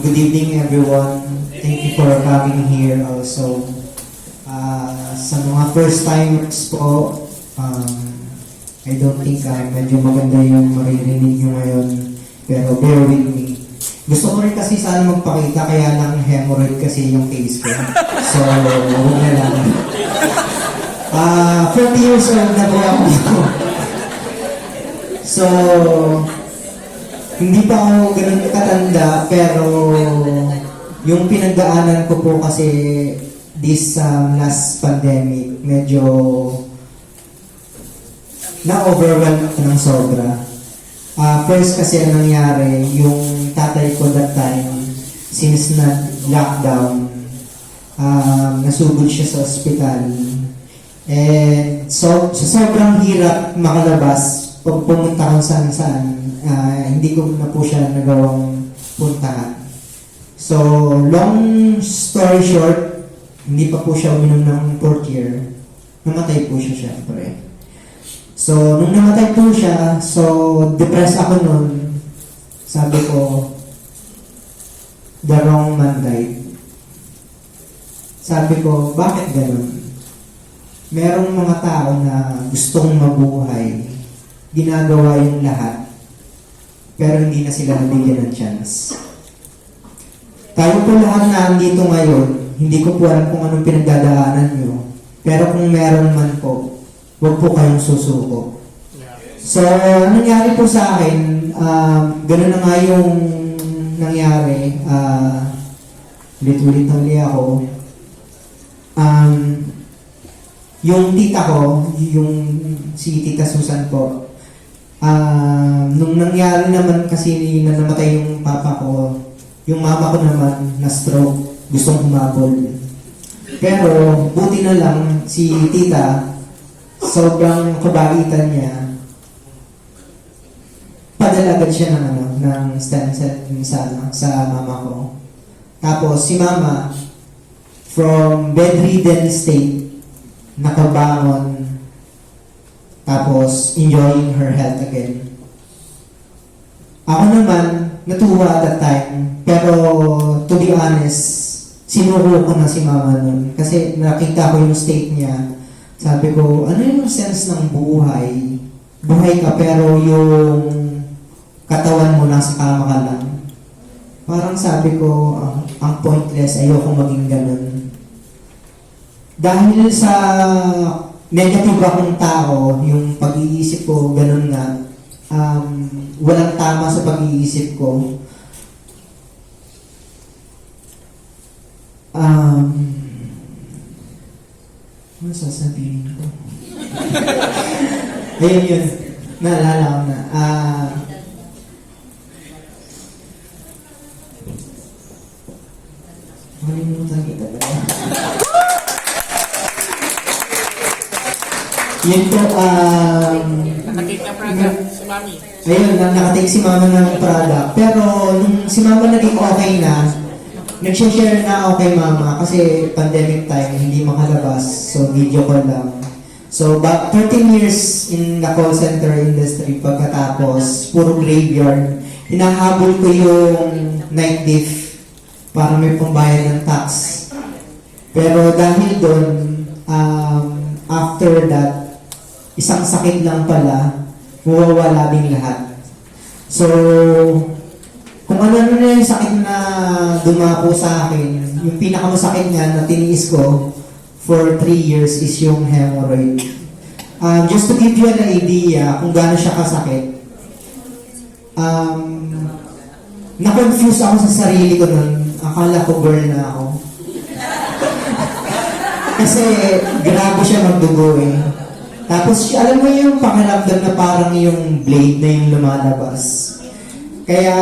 Good evening, everyone. Thank you for coming here also. Sa mga first-timers po, I don't think medyo maganda yung maririnig nyo ngayon. Pero bear with me. Gusto ko rin kasi sana magpakita, kaya lang hemorrhoid kasi yung case ko. So, huwag na lang. 40 years old na po ako. So, hindi pa ako ganun katanda, pero yung pinagdaanan ko po kasi this last pandemic, medyo na-overwhelm ako ng sobra. First kasi ang nangyari, yung tatay ko that time, since na-lockdown, nasugod siya sa ospital. And so, sa sobrang hirap makalabas, pag pumunta kung saan-saan, hindi ko na po siya nagawang puntahan. So, long story short, hindi pa po siya uminom ng 4th year. Namatay po siya syempre. So, nung namatay po siya, so, depressed ako nun. Sabi ko, the wrong man died. Sabi ko, bakit ganun? Merong mga tao na gustong mabuhay, ginagawa yung lahat, pero hindi na sila nabigyan ng chance. Tayo po lahat na andito ngayon, hindi ko po alam kung anong pinagdadaanan nyo, pero kung meron man po, huwag po kayong susuko. So, nangyari po sa akin, gano'n na nga yung nangyari, ulit-ulit na uli ako. Yung tita ko, yung si Tita Susan po, nung nangyari naman kasi na namatay yung papa ko, yung mama ko naman na-stroke, gustong humabol. Pero, buti na lang si tita, sobrang kabaitan niya, padala agad siya ng stem cell sa mama ko. Tapos si mama, from bedridden state, nakabangon, tapos enjoying her health again. Ako naman, natuwa at that time, pero to be honest, sinuko ko na si mama nun. Kasi nakita ko yung state niya. Sabi ko, ano yung sense ng buhay? Buhay ka pero yung katawan mo nasa kama ka lang. Parang sabi ko, ang pointless, ayoko maging ganun. Dahil sa negative akong tao, yung pag-iisip ko, ganun nga, walang tama sa pag-iisip ko. Ano sasabihin ko? Ayun yun. Naalala ko na. Malimutan kita ba? Yun po, Nakatake na product si Mami. ayun, nakatake si mama ng product. Pero nung si mama naging okay na, nag-share na ako kay mama kasi pandemic time, hindi makalabas. So, video call lang. So, 13 years in the call center industry pagkatapos, puro graveyard. Hinahabol ko yung night diff para may pambayad ng tax. Pero dahil doon, after that, isang sakit lang pala, mawawala din lahat. So, kung ano na yung sakit na dumapo sa akin, yung pinakamasakit niya na tiniis ko for 3 years is yung hemorrhoid. Just to give you an idea kung gaano siya kasakit, na-confuse ako sa sarili ko nun. Akala ko girl na ako. Kasi grabe siya magdugo eh. Tapos, alam mo yung pakiramdam na parang yung blade na yung lumalabas. Kaya,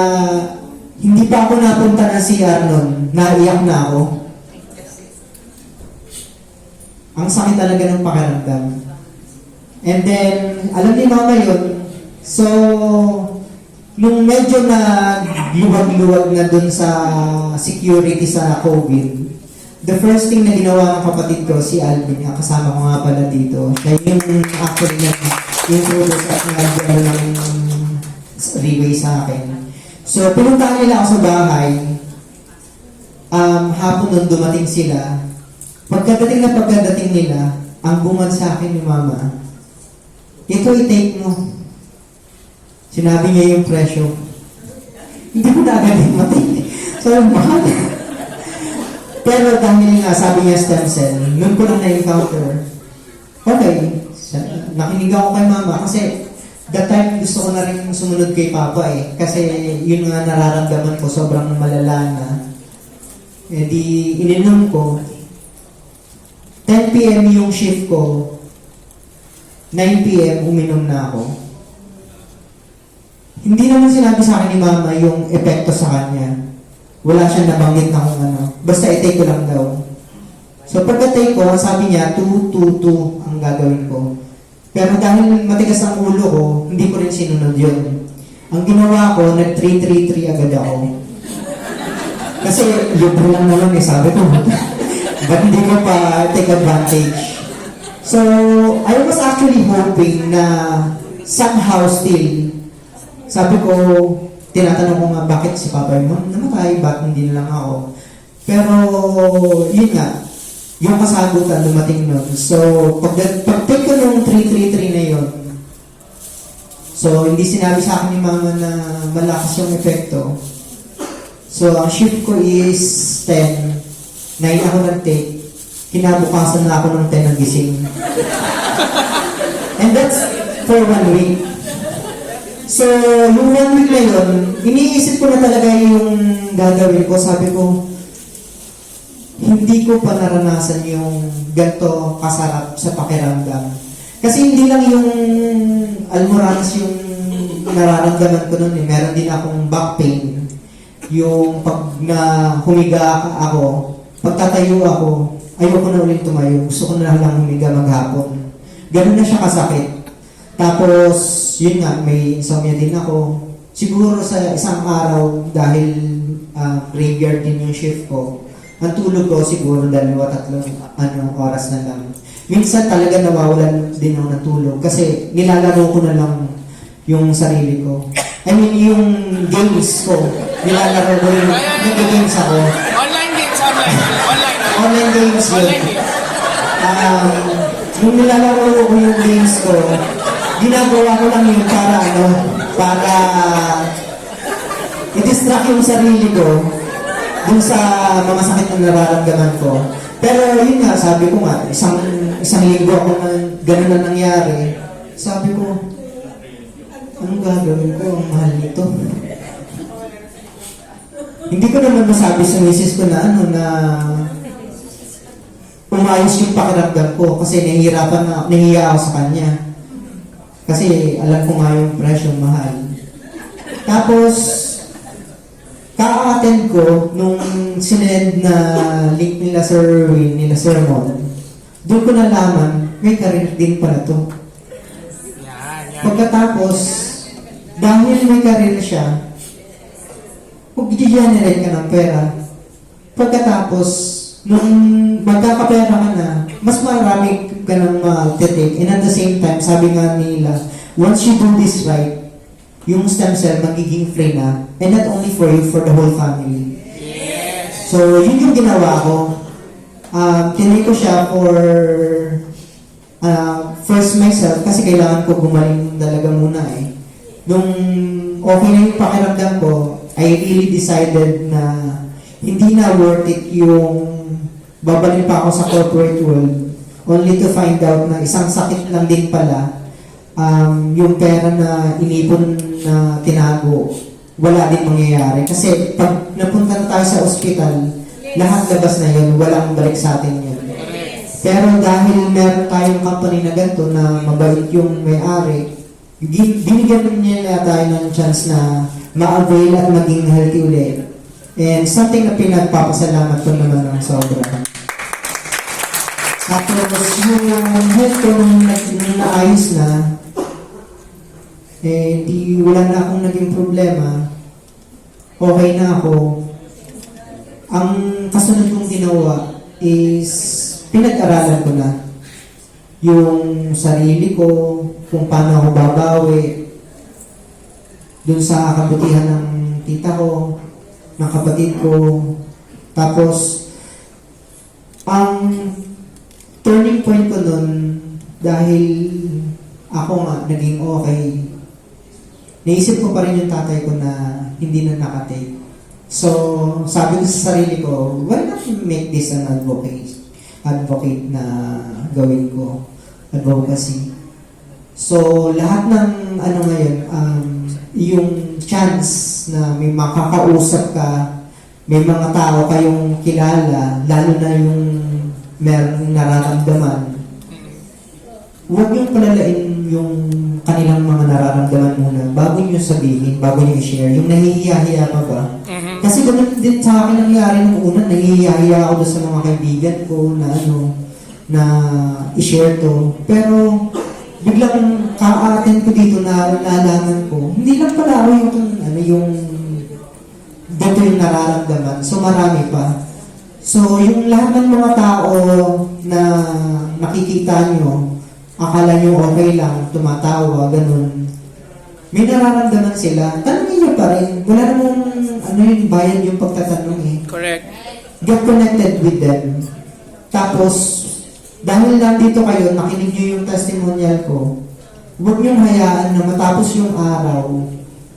hindi pa ako napunta ng CR nun. Naiyak na ako. Ang sakit talaga ng pakiramdam. And then, alam ni mama yun. So, nung medyo na luwag-luwag na dun sa security sa COVID, the first thing na ginawa ng kapatid ko, si Alvin, kasama ko nga pala dito, siya yung actually yung photos at nag-ano ng leeway sa akin. So, pinuntahan nila ako sa bahay, hapon nun dumating sila. Pagkadating nila, ang bungad sa akin ni Mama, ito i-take mo. Sinabi niya yung presyo. Hindi ko na agad yung matay. So, mahal. Pero dahil nga, sabi niya stem cell, noon ko lang na-encounter, okay, nakinig ako kay Mama kasi that time gusto ko na rin sumunod kay Papa eh. Kasi yun nga nararamdaman ko, sobrang malala na. Eh di, ininom ko. 10 p.m. yung shift ko. 9 p.m. uminom na ako. Hindi naman sinabi sa akin ni Mama yung epekto sa kanya. Wala siyang nabanggit na kung ano. Basta i-take ko lang daw. So pagka-take ko, sabi niya, 2, 2, 2 ang gagawin ko. Pero dahil matigas ang ulo ko, hindi ko rin sinunod yun. Ang ginawa ko, nag-3, 3, 3 agad ako. Kasi libre lang naman eh, sabi ko. Ba't hindi ko pa take advantage? So, I was actually hoping na somehow still, sabi ko, tinatanong ko nga bakit si Papa yung namatay, bakit hindi na lang ako. Pero, yun nga, yung kasagutan dumating nun. So, pag-take ko yung 333 na yun, so, hindi sinabi sa akin ni Mama na malakas yung epekto. So, ang shift ko is 10. 9 ako nag-take. Kinabukasan na ako ng 10 ng gising. And that's for 1 week. So, yung 1 week na yun, iniisip ko na talaga yung gagawin ko. Sabi ko, hindi ko pa naranasan yung ganito kasarap sa pakiramdam. Kasi hindi lang yung almoranas yung nararamdaman ko nun. Meron din akong back pain. Yung pag na humiga ako, pagtatayo ako, ayoko na ulit tumayo. Gusto ko na lang humiga maghapon. Ganun na siya kasakit. Tapos, yun nga, may insomnia din ako. Siguro sa isang araw, dahil graveyard din yung shift ko, ang tulog ko siguro 2-3 oras na lang. Minsan talaga nawawalan din ako ng tulog kasi nilalaro ko na lang yung sarili ko. I mean, yung games ko. Nilalaro ko yung nag-games ako. Online games, online. Online games yun. Online games. Nung nilalaro ko yung games ko, ginagawa ko lang yun para i-distract yung sarili ko dun sa mga sakit na nararamdaman ko. Pero yun nga, sabi ko nga, isang linggo ako na gano'n na nangyari. Sabi ko, anong gagawin ko? Ang mahal nito. Hindi ko naman masabi sa misis ko na umayos yung pakiramdam ko kasi nahihiya ako sa kanya. Kasi alam ko nga yung presyong mahal. Tapos, ka-attend ko nung sinend na link nila Sir Erwin, nila Sir Mon. Doon ko nalaman, may career din pala to. Yan. Pagkatapos, dahil may career siya, mag-generate ka ng pera. Pagkatapos, nung magkakapera ka na, mas marami ka nang ma-take. And at the same time, sabi nga nila, once you do this right, yung stem cell magiging free na. And not only for you, for the whole family. Yes. So, yun yung ginawa ko. Tinay ko siya for first myself kasi kailangan ko gumaling talaga muna eh. Nung okay na yung pakiramdam ko, I really decided na hindi na worth it yung babalik pa ako sa corporate world only to find out na isang sakit lang din pala yung pera na inipon na tinago wala din mangyayari kasi pag napunta na tayo sa ospital lahat labas na yun, walang balik sa atin yun. Pero dahil meron tayong company na ganito na mabait yung may-ari, binigyan niya tayo ng chance na ma-avail at maging healthy ulit. And something na pinagpapasalamat ko naman ng sobra. Tapos yung health ko nung naayos na, wala na akong naging problema. Okay na ako. Ang kasunod kong ginawa is pinag-aralan ko na yung sarili ko, kung paano ako babawi, dun sa kabutihan ng tita ko, ng kapatid ko, Tapos, ang turning point ko nun, dahil ako nga naging okay, naisip ko pa rin yung tatay ko na hindi na nakatake. So, sabi ko sa sarili ko, why not make this an advocate na gawin ko, advocacy. So, lahat ng ano ngayon, yung chance na may makakausap ka, may mga tao kayong kilala, lalo na yung merong nararamdaman, huwag niyong palalain yung kanilang mga nararamdaman muna bago niyo sabihin, bago niyo i-share. Yung nahihiya-hiya pa ba? Kasi ganun din sa akin nangyari nung una, nahihiya-hiya ako doon sa mga kaibigan ko na na i-share to. Pero biglang ka-attend ko dito na nalaman ko, hindi lang pala ako yung dito yung nararamdaman. So marami pa. So yung lahat ng mga tao na nakikita nyo, akala nyo okay lang, tumatawa, ganun. May nararamdaman sila. Tanongin nyo pa rin. Wala namang yung bayan yung pagtatanong eh. Correct. Get connected with them. Tapos, dahil nandito kayo, nakinig nyo yung testimonial ko, huwag nyo hayaan na matapos yung araw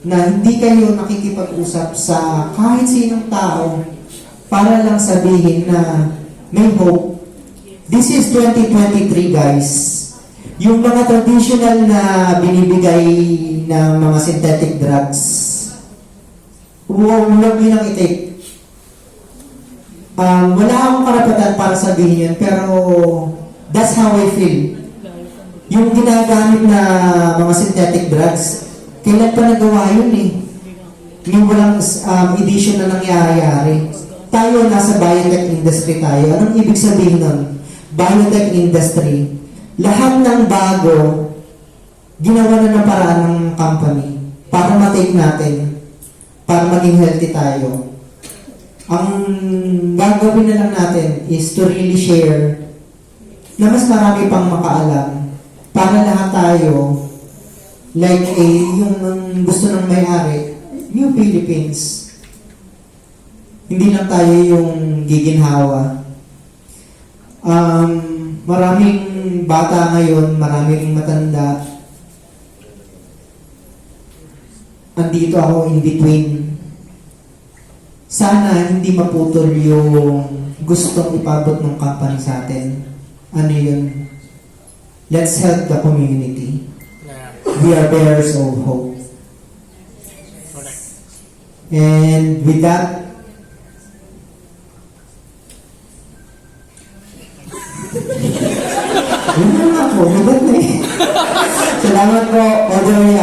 na hindi kayo nakikipag-usap sa kahit sinong tao para lang sabihin na may hope. This is 2023, guys. Yung mga traditional na binibigay na mga synthetic drugs, huwag nyo nang i-take. Wala akong karapatan para sabihin yun, pero that's how I feel. Yung ginagamit na mga synthetic drugs, kailan pa nagawa yun eh? Yung walang edition na nangyayari. Tayo, nasa biotech industry tayo. Anong ibig sabihin nun? Biotech industry. Lahat ng bago, ginawa na ng paraan ng company para matake natin, para maging healthy tayo. Ang gagawin na lang natin is to really share na mas marami pang makaalam para lahat tayo, like yung gusto ng may-ari, New Philippines. Hindi lang tayo yung giginhawa. Maraming bata ngayon, maraming matanda. Andito ako in between. Sana hindi maputol yung gustong ipabot ng company sa atin. Ano yun? Let's help the community. Yeah. We are bearers of hope. Correct. And with that, yun na nga po, mabat na eh. Salamat po, Audrey.